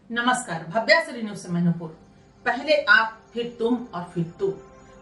नमस्कार। भव्यासरी न्यूज से मैनपुर। पहले आप, फिर तुम और फिर तू।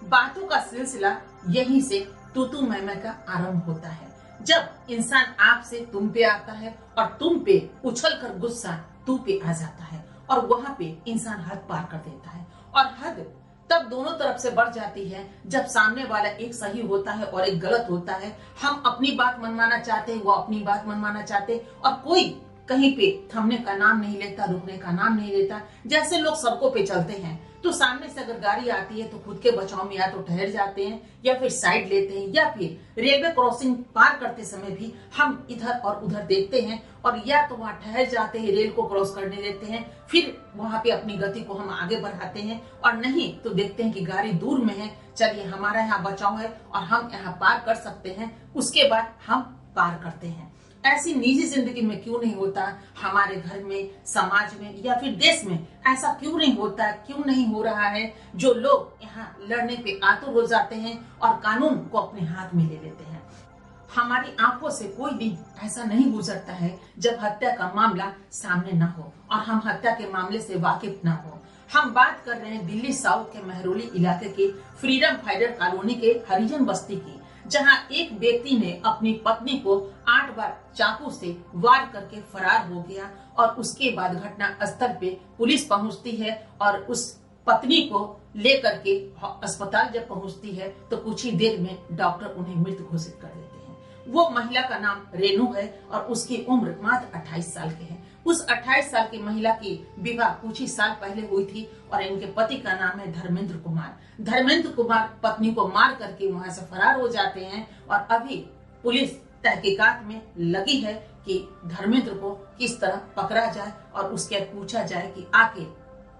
बातों का सिलसिला यहीं से तू मैं का आरंभ होता है। जब इंसान आप से तुम पे आता है और तुम पे उछल कर गुस्सा तू पे आ जाता है और वहाँ पे इंसान हद पार कर देता है। और हद तब दोनों तरफ से बढ़ जाती है जब सामने वाला एक सही होता है और एक गलत होता है। हम अपनी बात मनवाना चाहते हैं, वो अपनी बात मनवाना चाहते और कोई कहीं पे थमने का नाम नहीं लेता, रुकने का नाम नहीं लेता। जैसे लोग सड़कों पे चलते हैं तो सामने से अगर गाड़ी आती है तो खुद के बचाव में या तो ठहर जाते हैं या फिर साइड लेते हैं, या फिर रेलवे क्रॉसिंग पार करते समय भी हम इधर और उधर देखते हैं और या तो वहां ठहर जाते हैं, रेल को क्रॉस करने देते हैं, फिर वहां पे अपनी गति को हम आगे बढ़ाते हैं। और नहीं तो देखते हैं कि गाड़ी दूर में है, चलिए हमारा यहाँ बचाव है और हम यहाँ पार कर सकते हैं, उसके बाद हम पार करते हैं। ऐसी निजी जिंदगी में क्यों नहीं होता? हमारे घर में, समाज में या फिर देश में ऐसा क्यों नहीं होता? क्यों नहीं हो रहा है? जो लोग यहाँ लड़ने पे आतुर हो जाते हैं और कानून को अपने हाथ में ले लेते हैं। हमारी आंखों से कोई दिन ऐसा नहीं गुजरता है जब हत्या का मामला सामने न हो और हम हत्या के मामले से वाकिफ न हो। हम बात कर रहे हैं दिल्ली साउथ के महरौली इलाके के फ्रीडम फाइटर कॉलोनी के हरिजन बस्ती की, जहां एक व्यक्ति ने अपनी पत्नी को 8 बार चाकू से वार करके फरार हो गया और उसके बाद घटना स्थल पे पुलिस पहुंचती है और उस पत्नी को लेकर के अस्पताल जब पहुंचती है तो कुछ ही देर में डॉक्टर उन्हें मृत घोषित कर देते हैं। वो महिला का नाम रेनू है और उसकी उम्र मात्र 28 साल की है। उस 28 साल की महिला की विवाह कुछ ही साल पहले हुई थी और इनके पति का नाम है धर्मेंद्र कुमार। धर्मेंद्र कुमार पत्नी को मार करके वहां से फरार हो जाते हैं और अभी पुलिस तहकीकात में लगी है कि धर्मेंद्र को किस तरह पकड़ा जाए और उसके पूछा जाए कि आके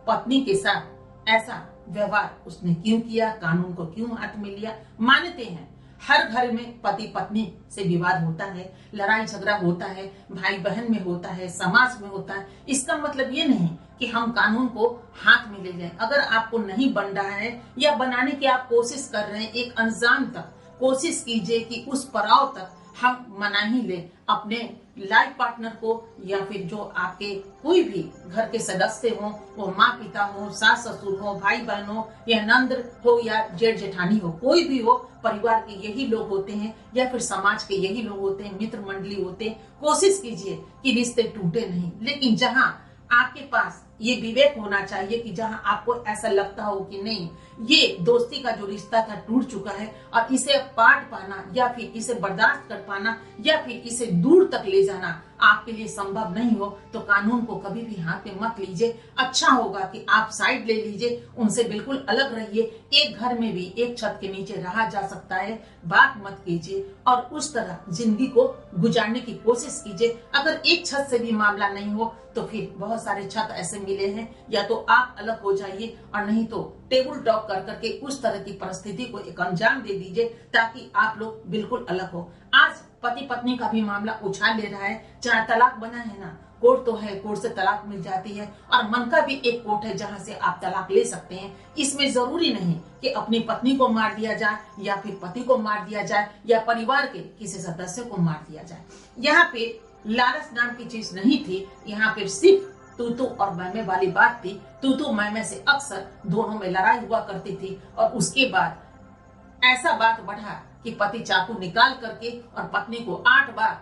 पत्नी के साथ ऐसा व्यवहार उसने क्यों किया, कानून को क्यों हाथ में लिया। मानते हैं हर घर में पति पत्नी से विवाद होता है, लड़ाई झगड़ा होता है, भाई बहन में होता है, समाज में होता है। इसका मतलब ये नहीं कि हम कानून को हाथ में ले जाएं। अगर आपको नहीं बन रहा है या बनाने की आप कोशिश कर रहे हैं, एक अंजाम तक कोशिश कीजिए कि उस पड़ाव तक हम मना ही ले अपने लाइफ पार्टनर को या फिर जो आपके कोई भी घर के सदस्य हो, वो माँ पिता हो, सास ससुर हो, भाई बहन हो या नंद हो या जेठ जेठानी हो, कोई भी हो, परिवार के यही लोग होते हैं या फिर समाज के यही लोग होते हैं, मित्र मंडली होते हैं। कोशिश कीजिए कि रिश्ते टूटे नहीं, लेकिन जहाँ आपके पास ये विवेक होना चाहिए कि जहां आपको ऐसा लगता हो कि नहीं, ये दोस्ती का जो रिश्ता था टूट चुका है और इसे पाट पाना या फिर इसे बर्दाश्त कर पाना या फिर इसे दूर तक ले जाना आपके लिए संभव नहीं हो, तो कानून को कभी भी हाथ में मत लीजिए। अच्छा होगा कि आप साइड ले लीजिए, उनसे बिल्कुल अलग रहिए। एक घर में भी एक छत के नीचे रहा जा सकता है, बात मत कीजिए और उस तरह जिंदगी को गुजारने की कोशिश कीजिए। अगर एक छत से भी मामला नहीं हो तो फिर बहुत सारे छत ऐसे मिले हैं, या तो आप अलग हो जाइए और नहीं तो टेबल टॉक कर करके उस तरह की परिस्थिति को एक अंजाम दे दीजिए ताकि आप लोग बिल्कुल अलग हो। आज पति पत्नी का भी मामला उछाल ले रहा है, जहाँ तलाक बना है ना, कोर्ट तो है, कोर्ट से तलाक मिल जाती है और मन का भी एक कोर्ट है जहाँ से आप तलाक ले सकते हैं। इसमें जरूरी नहीं कि अपनी पत्नी को मार दिया जाए या फिर पति को मार दिया जाए या परिवार के किसी सदस्य को मार दिया जाए। यहाँ पे लालच नाम की चीज नहीं थी, यहाँ पे सिर्फ तू और मैमे वाली बात थी। तू मैमे से अक्सर दोनों में लड़ाई हुआ करती थी और उसके बाद ऐसा बात बढ़ा कि पति चाकू निकाल करके और पत्नी को 8 बार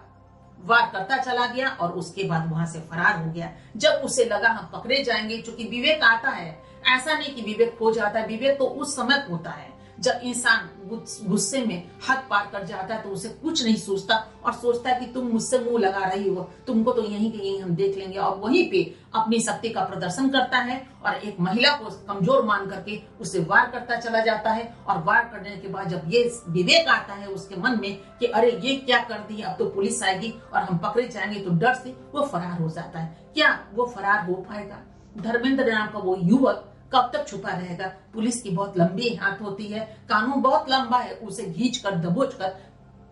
वार करता चला गया और उसके बाद वहां से फरार हो गया। जब उसे लगा हम पकड़े जाएंगे, क्योंकि विवेक आता है, ऐसा नहीं कि विवेक खो जाता है, विवेक तो उस समय होता है जब इंसान गुस्से में हद पार कर जाता है तो उसे कुछ नहीं सोचता और सोचता है कि तुम मुझसे मुंह लगा रही हो, तुमको तो यहीं के यहीं हम देख लेंगे, और वहीं पे अपनी शक्ति का प्रदर्शन करता है और एक महिला को कमजोर मान करके उसे वार करता चला जाता है। और वार करने के बाद जब ये विवेक आता है उसके मन में कि अरे ये क्या कर दी, अब तो पुलिस आएगी और हम पकड़े जाएंगे, तो डर से वो फरार हो जाता है। क्या वो फरार हो पाएगा? धर्मेंद्र नाम का वो युवक कब तक छुपा रहेगा? पुलिस की बहुत लंबी हाथ होती है, कानून बहुत लंबा है, उसे घींच कर दबोच कर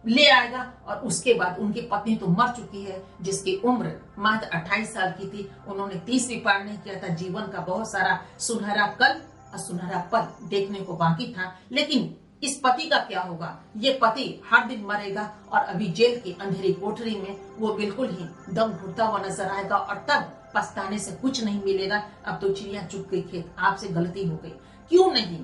ले आएगा। और उसके बाद उनकी पत्नी तो मर चुकी है, जिसकी उम्र मात्र 28 साल की थी। उन्होंने 30 भी पार नहीं किया था। जीवन का बहुत सारा सुनहरा कल और सुनहरा पल देखने को बाकी था। लेकिन इस पति का क्या होगा? ये पति हर दिन मरेगा और अभी जेल की अंधेरी कोठरी में वो बिल्कुल ही दम घुटता हुआ नजर आएगा और तब पछताने से कुछ नहीं मिलेगा, अब तो चिड़िया चुग गई खेत, आपसे गलती हो गई। क्यों नहीं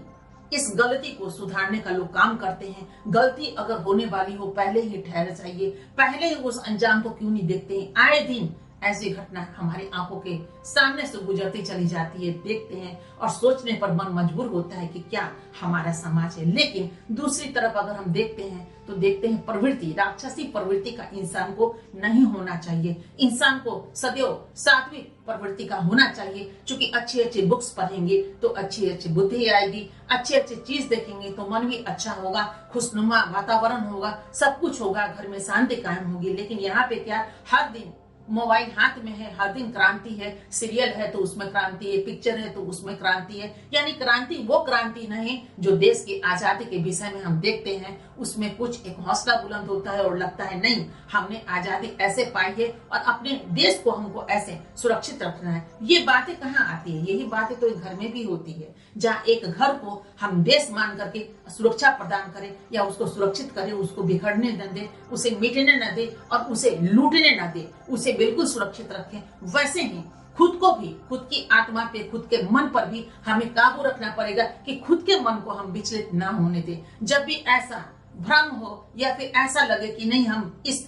इस गलती को सुधारने का लोग काम करते हैं। गलती अगर होने वाली हो पहले ही ठहर जाइए, पहले ही उस अंजाम को क्यों नहीं देखते हैं। आए दिन ऐसी घटना हमारी आंखों के सामने से गुजरती चली जाती है, देखते हैं और सोचने पर मन मजबूर होता है कि क्या हमारा समाज है। लेकिन दूसरी तरफ अगर हम देखते हैं तो देखते हैं प्रवृत्ति, राक्षसी प्रवृत्ति का इंसान को नहीं होना चाहिए। इंसान को सदैव सात्विक प्रवृत्ति का होना चाहिए, क्योंकि अच्छी अच्छी बुक्स पढ़ेंगे तो अच्छी अच्छी बुद्धि आएगी, अच्छी अच्छी चीज देखेंगे तो मन भी अच्छा होगा, खुशनुमा वातावरण होगा, सब कुछ होगा, घर में शांति कायम होगी। लेकिन यहाँ पे क्या, हर दिन मोबाइल हाथ में है, हर दिन क्रांति है, सीरियल है तो उसमें क्रांति है, पिक्चर है तो उसमें क्रांति है। यानी क्रांति वो क्रांति नहीं जो देश की आजादी के विषय में हम देखते हैं, उसमें कुछ एक हौसला बुलंद होता है और लगता है नहीं हमने आजादी ऐसे पाई है और अपने देश को हमको ऐसे सुरक्षित रखना है। ये बातें कहाँ आती है, यही बातें तो एक घर में भी होती है, जहाँ एक घर को हम देश मान करके सुरक्षा प्रदान करें या उसको सुरक्षित करें, उसको बिखरने न दे, उसे मिटने न दे और उसे लूटने न दे, उसे बिल्कुल सुरक्षित रखें। वैसे ही खुद को भी, खुद की आत्मा पे, खुद के मन पर भी हमें काबू रखना पड़ेगा कि खुद के मन को हम विचलित ना होने दें। जब भी ऐसा भ्रम हो या फिर ऐसा लगे कि नहीं हम इस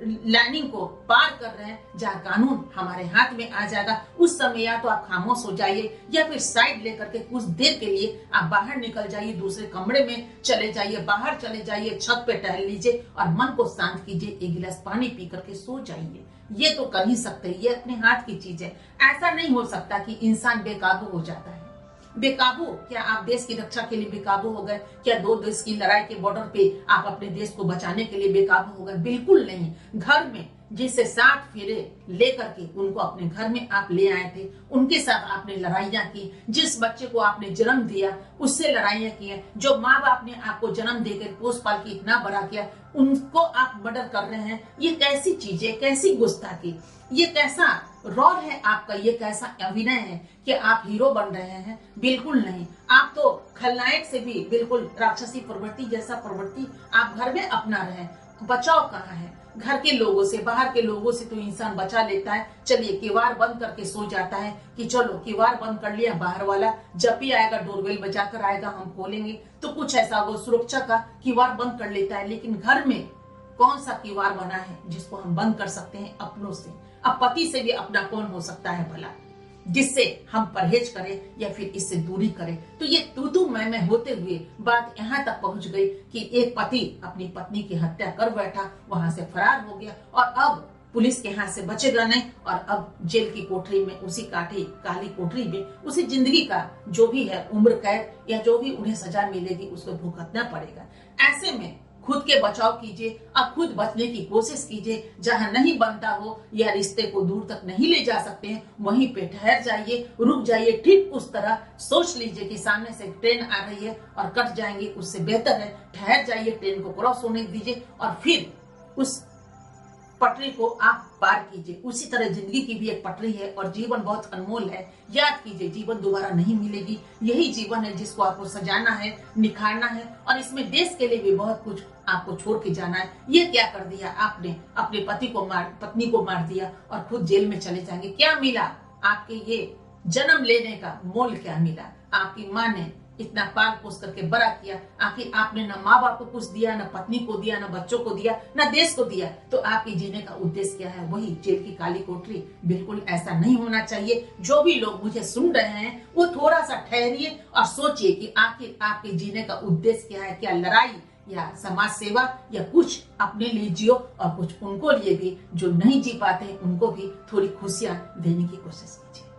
लाइनिंग को पार कर रहे हैं जहाँ कानून हमारे हाथ में आ जाएगा, उस समय या तो आप खामोश हो जाइए या फिर साइड लेकर के कुछ देर के लिए आप बाहर निकल जाइए, दूसरे कमरे में चले जाइए, बाहर चले जाइए, छत पे टहल लीजिए और मन को शांत कीजिए, एक गिलास पानी पी करके सो जाइए। ये तो कर ही सकते हैं, ये अपने हाथ की चीज है। ऐसा नहीं हो सकता कि इंसान बेकाबू हो जाता है। बेकाबू क्या आप देश की रक्षा के लिए बेकाबू हो गए? क्या दो देश की लड़ाई के बॉर्डर पे आप अपने देश को बचाने के लिए बेकाबू हो गए? बिल्कुल नहीं। घर में जिससे 60 फेरे लेकर के उनको अपने घर में आप ले आए थे, उनके साथ आपने लड़ाइयां की, जिस बच्चे को आपने जन्म दिया उससे लड़ाइयां की है, जो माँ बाप ने आपको जन्म देकर पोस पाल के इतना बड़ा किया उनको आप मर्डर कर रहे हैं। ये कैसी चीज है, कैसी गुस्ताखी, ये कैसा रोल है आपका, ये कैसा अभिनय है कि आप हीरो बन रहे हैं? बिल्कुल नहीं। आप तो खलनायक से भी बिल्कुल राक्षसी प्रवृत्ति जैसा प्रवृत्ति आप घर में अपना रहे हैं। बचाव कहाँ है? घर के लोगों से, बाहर के लोगों से तो इंसान बचा लेता है, चलिए किवाड़ बंद करके सो जाता है कि चलो किवाड़ बंद कर लिया, बाहर वाला जब भी आएगा डोरबेल बजाकर आएगा, हम खोलेंगे, तो कुछ ऐसा वो सुरक्षा का किवाड़ बंद कर लेता है। लेकिन घर में कौन सा किवाड़ बना है जिसको हम बंद कर सकते हैं अपनों से? अब पति से भी अपना कौन हो सकता है भला, जिससे हम परहेज करें या फिर इससे दूरी करें? तो ये तू मैं होते हुए बात यहाँ तक पहुंच गई कि एक पति अपनी पत्नी की हत्या कर बैठा, वहां से फरार हो गया और अब पुलिस के हाथ से बचेगा नहीं और अब जेल की कोठरी में, उसी काली कोठरी में उसी जिंदगी का जो भी है उम्र कैद या जो भी उन्हें सजा मिलेगी उसको भुगतना पड़ेगा। ऐसे में खुद के बचाव कीजिए, अब खुद बचने की कोशिश कीजिए। जहां नहीं बनता हो या रिश्ते को दूर तक नहीं ले जा सकते हैं, वहीं पे ठहर जाइए, रुक जाइए। ठीक उस तरह सोच लीजिए कि सामने से ट्रेन आ रही है और कट जाएंगे, उससे बेहतर है ठहर जाइए, ट्रेन को क्रॉस होने दीजिए और फिर उस पटरी को आप पार कीजिए। उसी तरह जिंदगी की भी एक पटरी है और जीवन बहुत अनमोल है। याद कीजिए, जीवन दोबारा नहीं मिलेगी। यही जीवन है जिसको आपको सजाना है, निखारना है और इसमें देश के लिए भी बहुत कुछ आपको छोड़ के जाना है। ये क्या कर दिया आपने? अपने पत्नी को मार दिया और खुद जेल में चले जाएंगे। क्या मिला आपके ये जन्म लेने का मोल? क्या मिला? आपकी माँ ने इतना पाल पोस करके बड़ा किया, आखिर आपने न माँ बाप को कुछ दिया, न पत्नी को दिया, न बच्चों को दिया, न देश को दिया, तो आपके जीने का उद्देश्य क्या है? वही जेल की काली कोठरी। बिल्कुल ऐसा नहीं होना चाहिए। जो भी लोग मुझे सुन रहे हैं वो थोड़ा सा ठहरिए और सोचिए कि आखिर आपके जीने का उद्देश्य क्या है? क्या लड़ाई या समाज सेवा या कुछ अपने लिए जियो और कुछ उनको लिए भी जो नहीं जी पाते उनको भी थोड़ी खुशियां देने की कोशिश कीजिए।